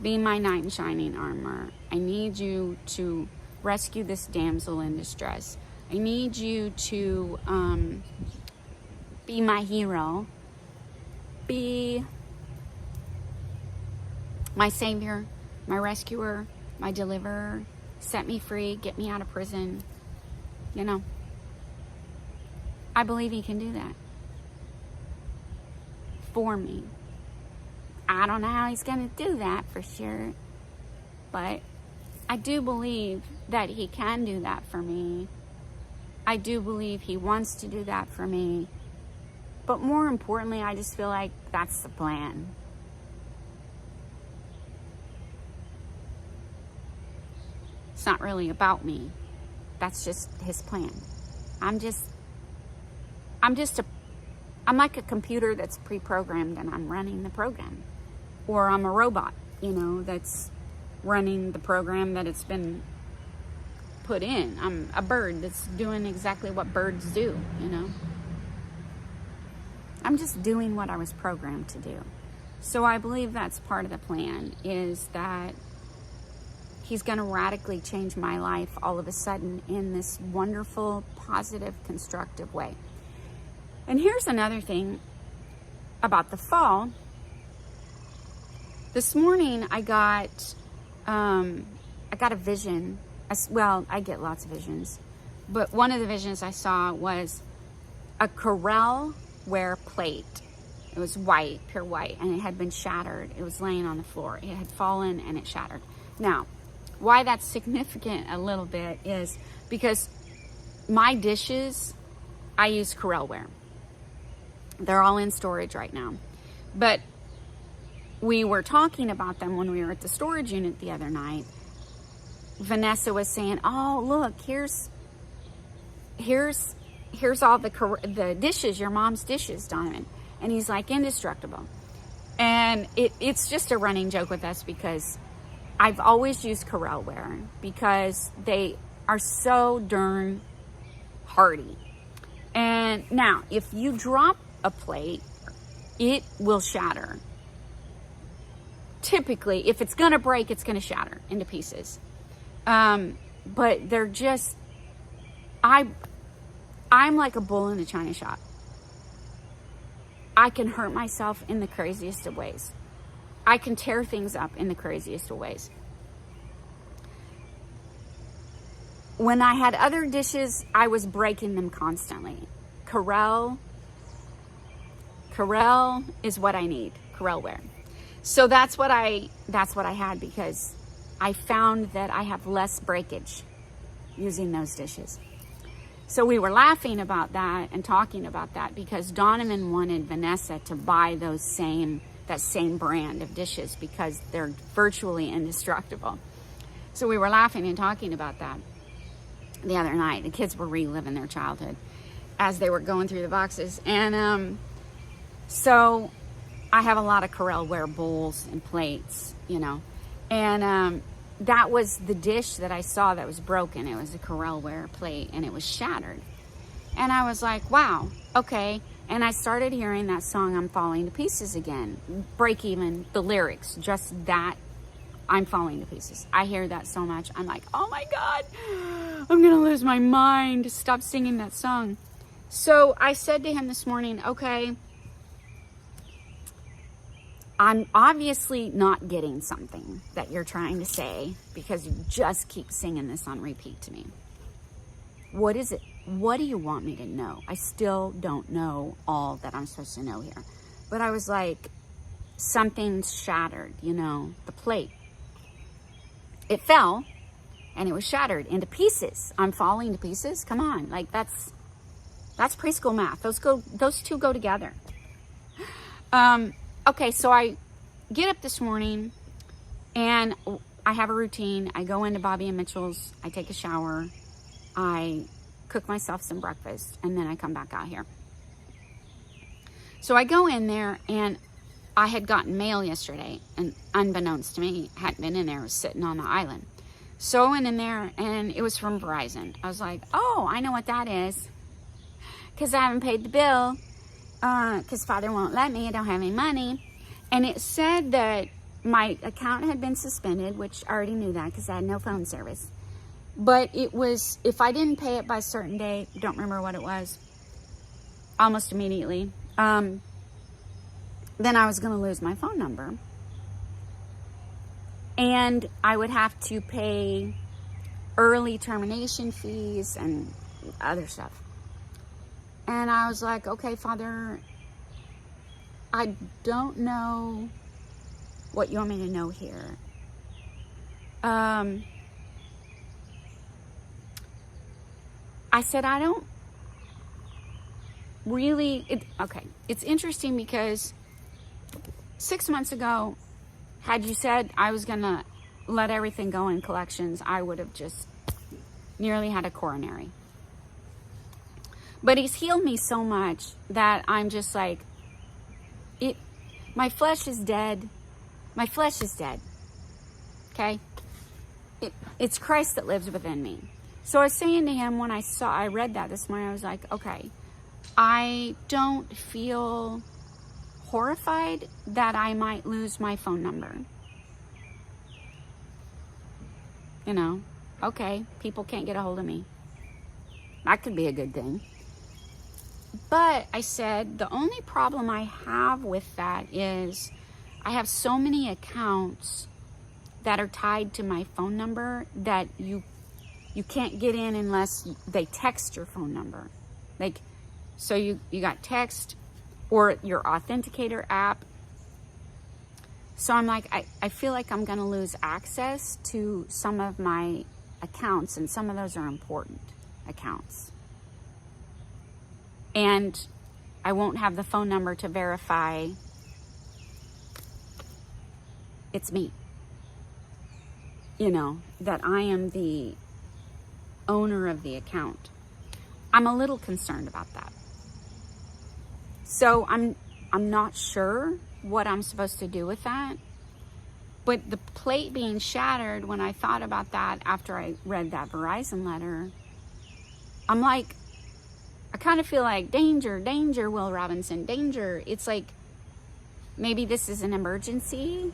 be my knight in shining armor. I need you to rescue this damsel in distress. I need you to be my hero, be my savior, my rescuer, my deliverer, set me free, get me out of prison. You know, I believe he can do that for me. I don't know how he's going to do that for sure, but I do believe that he can do that for me. I do believe he wants to do that for me. But more importantly, I just feel like that's the plan. It's not really about me. That's just his plan. I'm like a computer that's pre-programmed, and I'm running the program. Or I'm a robot, that's running the program that it's been put in. I'm a bird that's doing exactly what birds do, I'm just doing what I was programmed to do. So I believe that's part of the plan, is that he's going to radically change my life all of a sudden in this wonderful, positive, constructive way. And here's another thing about the fall. This morning I got a vision. Well, I get lots of visions, but one of the visions I saw was a Corelle-ware plate. It was white, pure white, and it had been shattered. It was laying on the floor. It had fallen and it shattered. Now, why that's significant a little bit is because my dishes, I use Corelle-ware. They're all in storage right now. But we were talking about them when we were at the storage unit the other night. Vanessa was saying, "Oh, look, here's all the dishes, your mom's dishes, Donovan." And he's like, "Indestructible." And it's just a running joke with us because I've always used Corelle-ware because they are so darn hardy. And now, if you drop a plate, it will shatter. Typically, if it's going to break, it's going to shatter into pieces. But they're just, I'm like a bull in a china shop. I can hurt myself in the craziest of ways. I can tear things up in the craziest of ways. When I had other dishes, I was breaking them constantly. Corelle is what I need, Corelle-ware. So that's what I had, because I found that I have less breakage using those dishes. So we were laughing about that and talking about that because Donovan wanted Vanessa to buy that same brand of dishes because they're virtually indestructible. So we were laughing and talking about that the other night. The kids were reliving their childhood as they were going through the boxes. And so I have a lot of Corelle-ware bowls and plates, and that was the dish that I saw that was broken. It was a Corelle-ware plate and it was shattered. And I was like, wow, okay. And I started hearing that song, "I'm Falling to Pieces Again." Break even, the lyrics, just that, I'm falling to pieces. I hear that so much. I'm like, oh my God, I'm going to lose my mind. Stop singing that song. So I said to him this morning, okay, I'm obviously not getting something that you're trying to say because you just keep singing this on repeat to me. What is it? What do you want me to know? I still don't know all that I'm supposed to know here. But I was like, something's shattered, the plate. It fell and it was shattered into pieces. I'm falling to pieces? Come on. Like that's preschool math. Those two go together. Okay, so I get up this morning and I have a routine. I go into Bobby and Mitchell's, I take a shower, I cook myself some breakfast, and then I come back out here. So I go in there, and I had gotten mail yesterday, and unbeknownst to me, hadn't been in there, it was sitting on the island. So I went in there, and it was from Verizon. I was like, oh, I know what that is, because I haven't paid the bill. Because Father won't let me, I don't have any money. And it said that my account had been suspended, which I already knew that because I had no phone service. But it was, if I didn't pay it by a certain date, don't remember what it was, almost immediately, then I was going to lose my phone number. And I would have to pay early termination fees and other stuff. And I was like, okay, Father, I don't know what you want me to know here. I said, really, okay, it's interesting because 6 months ago, had you said I was going to let everything go in collections, I would have just nearly had a coronary. But he's healed me so much that I'm just like, my flesh is dead. My flesh is dead. Okay? It's Christ that lives within me. So I was saying to him when I read that this morning, I was like, okay, I don't feel horrified that I might lose my phone number. You know, okay, people can't get a hold of me. That could be a good thing. But I said, the only problem I have with that is I have so many accounts that are tied to my phone number that you can't get in unless they text your phone number. Like, so you got text or your authenticator app. So I'm like, I feel like I'm going to lose access to some of my accounts, and some of those are important accounts. And I won't have the phone number to verify it's me. You know, that I am the owner of the account. I'm a little concerned about that. So I'm not sure what I'm supposed to do with that. But the plate being shattered, when I thought about that after I read that Verizon letter, I'm like, I kind of feel like danger, danger, Will Robinson, danger. It's like, maybe this is an emergency.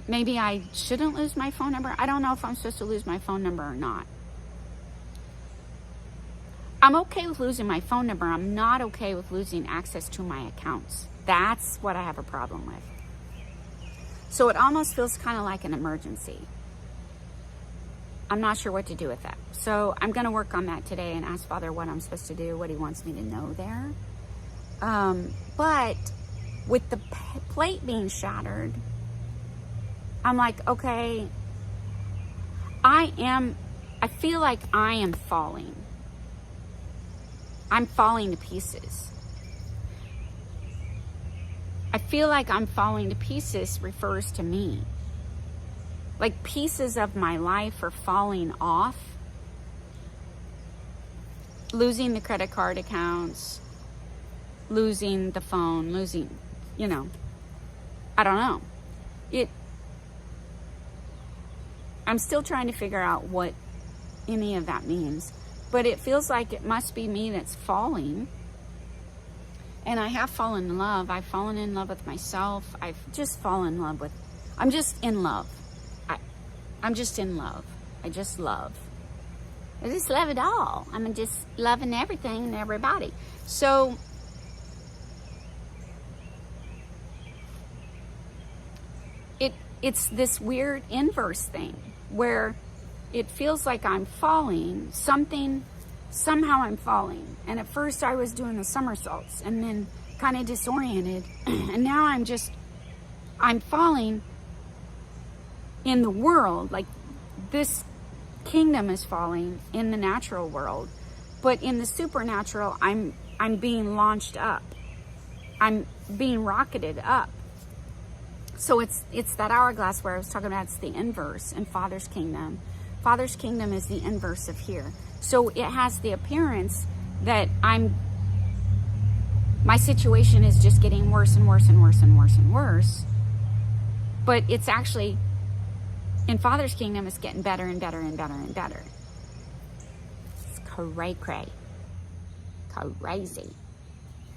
Maybe I shouldn't lose my phone number. I don't know if I'm supposed to lose my phone number or not. I'm okay with losing my phone number. I'm not okay with losing access to my accounts. That's what I have a problem with. So it almost feels kind of like an emergency. I'm not sure what to do with that. So I'm going to work on that today and ask Father what I'm supposed to do, what he wants me to know there. But with the plate being shattered, I'm like, okay, I feel like I am falling. I'm falling to pieces. I feel like I'm falling to pieces refers to me. Like pieces of my life are falling off. Losing the credit card accounts, losing the phone, losing, you know, I don't know. I'm still trying to figure out what any of that means. But it feels like it must be me that's falling. And I have fallen in love. I've fallen in love with myself. I've just fallen in love with, I'm just in love. I'm just in love. I just love. I just love it all. I'm just loving everything and everybody. So it's this weird inverse thing where it feels like I'm falling, somehow I'm falling. And at first I was doing the somersaults and then kind of disoriented. And now I'm falling in the world. Like this kingdom is falling in the natural world. But in the supernatural, I'm being launched up. I'm being rocketed up. So it's that hourglass where I was talking about, it's the inverse in Father's kingdom. Father's kingdom is the inverse of here. So it has the appearance that my situation is just getting worse and worse and worse and worse and worse. But it's actually, in Father's kingdom, it's getting better and better and better and better. It's cray-cray. Crazy.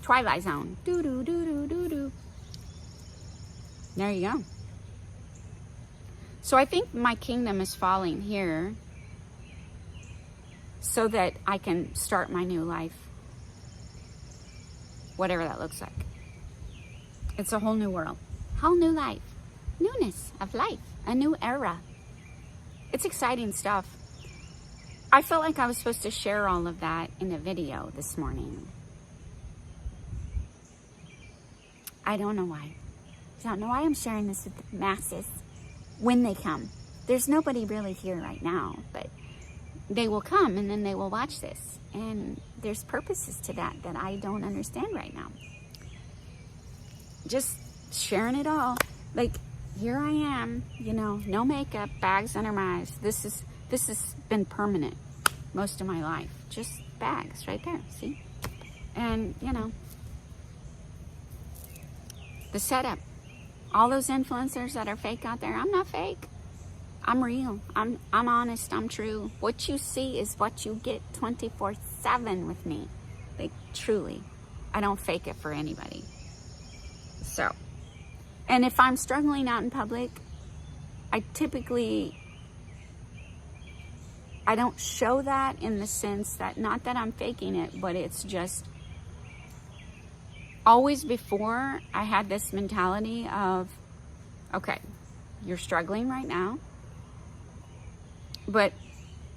Twilight Zone. Do-do-do-do-do-do. There you go. So I think my kingdom is falling here so that I can start my new life. Whatever that looks like. It's a whole new world. Whole new life. Newness of life. A new era. It's exciting stuff. I felt like I was supposed to share all of that in a video this morning. I don't know why. I don't know why I'm sharing this with the masses when they come. There's nobody really here right now, but they will come and then they will watch this. And there's purposes to that I don't understand right now. Just sharing it all. Like, here I am, you know, no makeup, bags under my eyes. This has been permanent most of my life. Just bags right there, see? And, you know, the setup. All those influencers that are fake out there, I'm not fake. I'm real. I'm honest. I'm true. What you see is what you get 24/7 with me. Like, truly. I don't fake it for anybody. So, and if I'm struggling out in public, I don't show that in the sense that, not that I'm faking it, but it's just, always before I had this mentality of, okay, you're struggling right now, but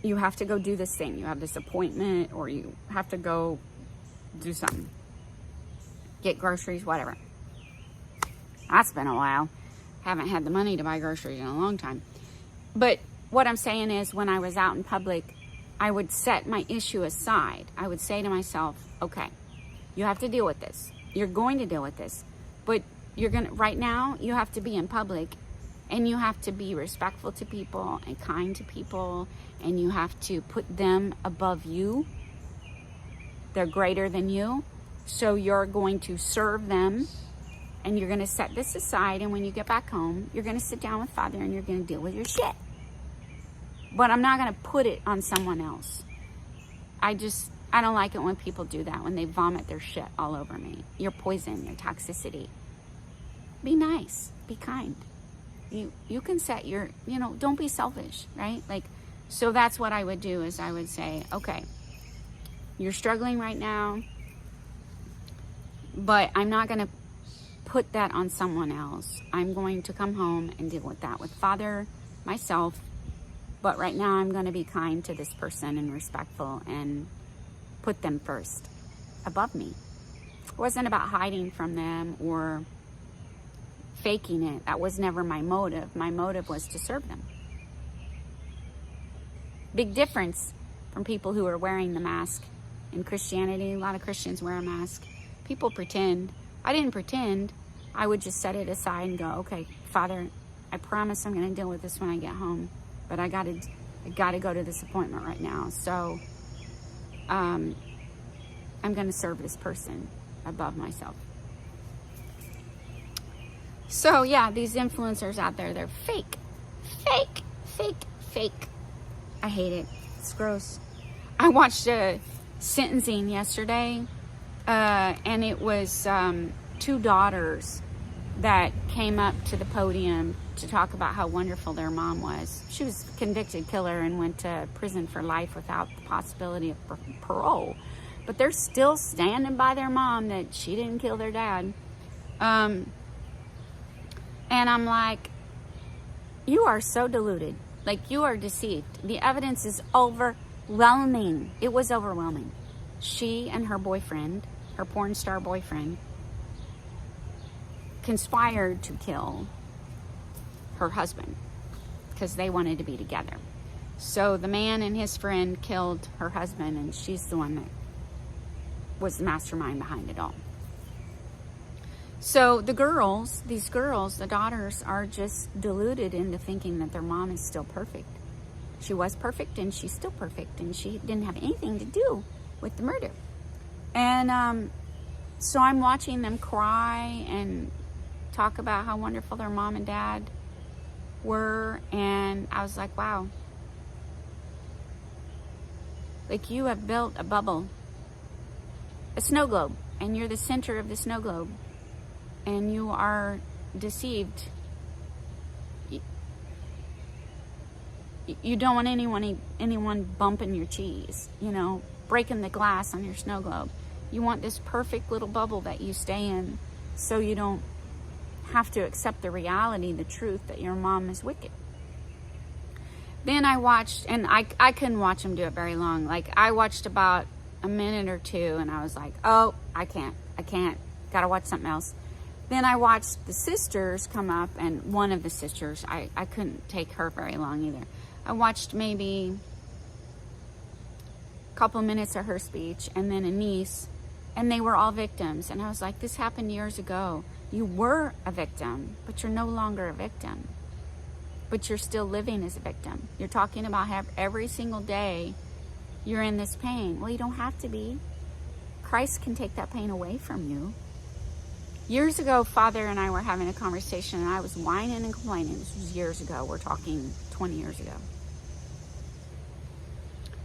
you have to go do this thing. You have this appointment, or you have to go do something. Get groceries, whatever. That's been a while. Haven't had the money to buy groceries in a long time. But what I'm saying is, when I was out in public, I would set my issue aside. I would say to myself, okay, you have to deal with this. You're going to deal with this. But right now, you have to be in public, and you have to be respectful to people and kind to people, and you have to put them above you. They're greater than you. So you're going to serve them, and you're going to set this aside, and when you get back home, you're going to sit down with Father and you're going to deal with your shit. But I'm not going to put it on someone else. I don't like it when people do that, when they vomit their shit all over me. Your poison, your toxicity. Be nice. Be kind. You can set your, don't be selfish, right? Like, so that's what I would do, is I would say, okay, you're struggling right now, but I'm not going to put that on someone else. I'm going to come home and deal with that with Father, myself. But right now, I'm going to be kind to this person and respectful and put them first, above me. It wasn't about hiding from them or faking it. That was never my motive. My motive was to serve them. Big difference from people who are wearing the mask. In Christianity, a lot of Christians wear a mask. People pretend. I didn't pretend. I would just set it aside and go, okay, Father, I promise I'm going to deal with this when I get home. But I got to go to this appointment right now. So I'm going to serve this person above myself. So yeah, these influencers out there, they're fake. Fake, fake, fake. I hate it. It's gross. I watched a sentencing yesterday, and it was 2 daughters that came up to the podium to talk about how wonderful their mom was. She was a convicted killer and went to prison for life without the possibility of parole. But they're still standing by their mom, that she didn't kill their dad. And I'm like, you are so deluded. Like, you are deceived. The evidence is overwhelming. It was overwhelming. She and her boyfriend, her porn star boyfriend, conspired to kill her husband because they wanted to be together. So the man and his friend killed her husband, and she's the one that was the mastermind behind it all. So the girls, the daughters, are just deluded into thinking that their mom is still perfect. She was perfect, and she's still perfect, and she didn't have anything to do with the murder. And so I'm watching them cry and talk about how wonderful their mom and dad were, and I was like, wow. Like, you have built a bubble, a snow globe, and you're the center of the snow globe, and you are deceived. You don't want anyone bumping your cheese, breaking the glass on your snow globe. You want this perfect little bubble that you stay in, so you don't have to accept the reality, the truth that your mom is wicked. Then I watched, and I couldn't watch them do it very long. Like, I watched about a minute or two, and I was like, oh, I can't, gotta watch something else. Then I watched the sisters come up, and one of the sisters, I couldn't take her very long either. I watched maybe couple minutes of her speech, and then a niece, and they were all victims. And I was like, this happened years ago. You were a victim, but you're no longer a victim. But you're still living as a victim. You're talking about how every single day you're in this pain. Well, you don't have to be. Christ can take that pain away from you. Years ago, Father and I were having a conversation, and I was whining and complaining. This was years ago. We're talking 20 years ago.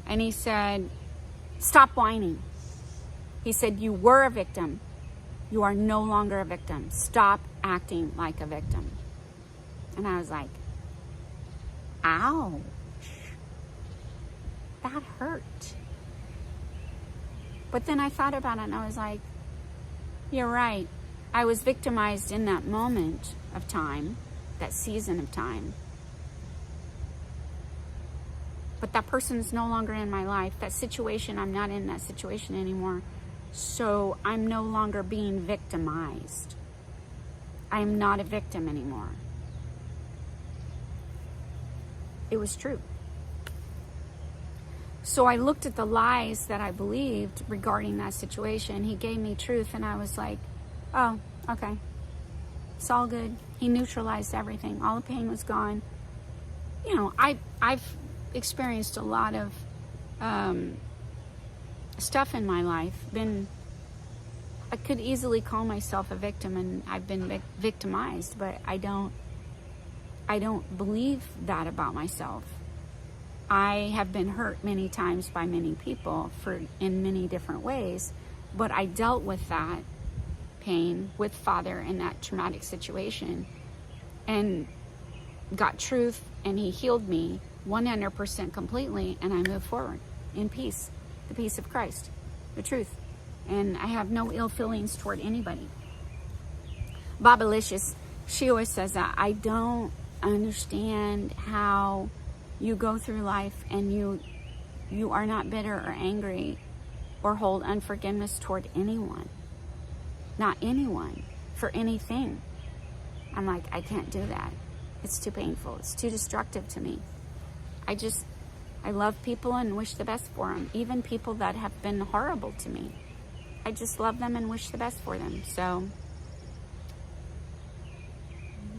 And he said, stop whining. He said, you were a victim. You are no longer a victim. Stop acting like a victim. And I was like, ouch. That hurt. But then I thought about it, and I was like, you're right. I was victimized in that moment of time, that season of time. But that person's no longer in my life. That situation, I'm not in that situation anymore. So I'm no longer being victimized. I am not a victim anymore. It was true. So I looked at the lies that I believed regarding that situation. He gave me truth, and I was like, oh, okay. It's all good. He neutralized everything. All the pain was gone. You know, I've experienced a lot of stuff in my life. I could easily call myself a victim, and I've been victimized, but I don't believe that about myself. I have been hurt many times by many people in many different ways, but I dealt with that pain with Father in that traumatic situation and got truth, and he healed me 100% completely, and I moved forward in peace, the peace of Christ, the truth. And I have no ill feelings toward anybody. Bobalicious, she always says that, I don't understand how you go through life and you are not bitter or angry or hold unforgiveness toward anyone. Not anyone, for anything. I'm like, I can't do that. It's too painful. It's too destructive to me. I love people and wish the best for them. Even people that have been horrible to me. I just love them and wish the best for them. So,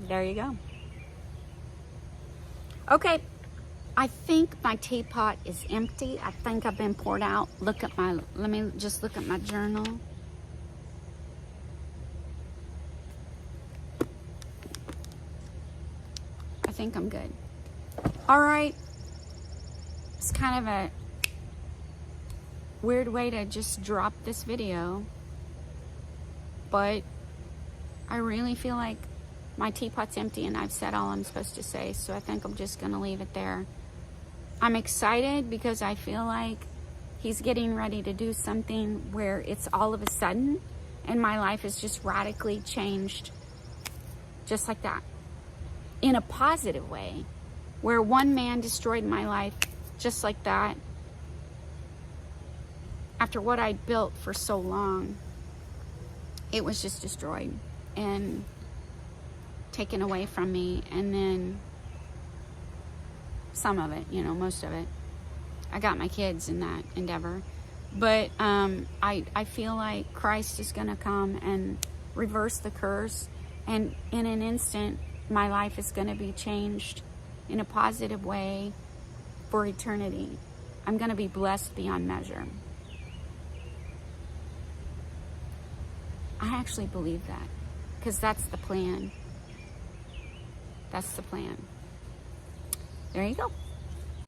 there you go. Okay. I think my teapot is empty. I think I've been poured out. Let me just look at my journal. I think I'm good. All right. It's kind of a weird way to just drop this video, but I really feel like my teapot's empty and I've said all I'm supposed to say, so I think I'm just gonna leave it there. I'm excited because I feel like he's getting ready to do something where it's all of a sudden and my life is just radically changed just like that, in a positive way, where one man destroyed my life just like that after what I'd built for so long. It was just destroyed and taken away from me, and then some of it, most of it. I got my kids in that endeavor, but I feel like Christ is going to come and reverse the curse, and in an instant my life is going to be changed in a positive way for eternity. I'm going to be blessed beyond measure. I actually believe that, because that's the plan. That's the plan. There you go.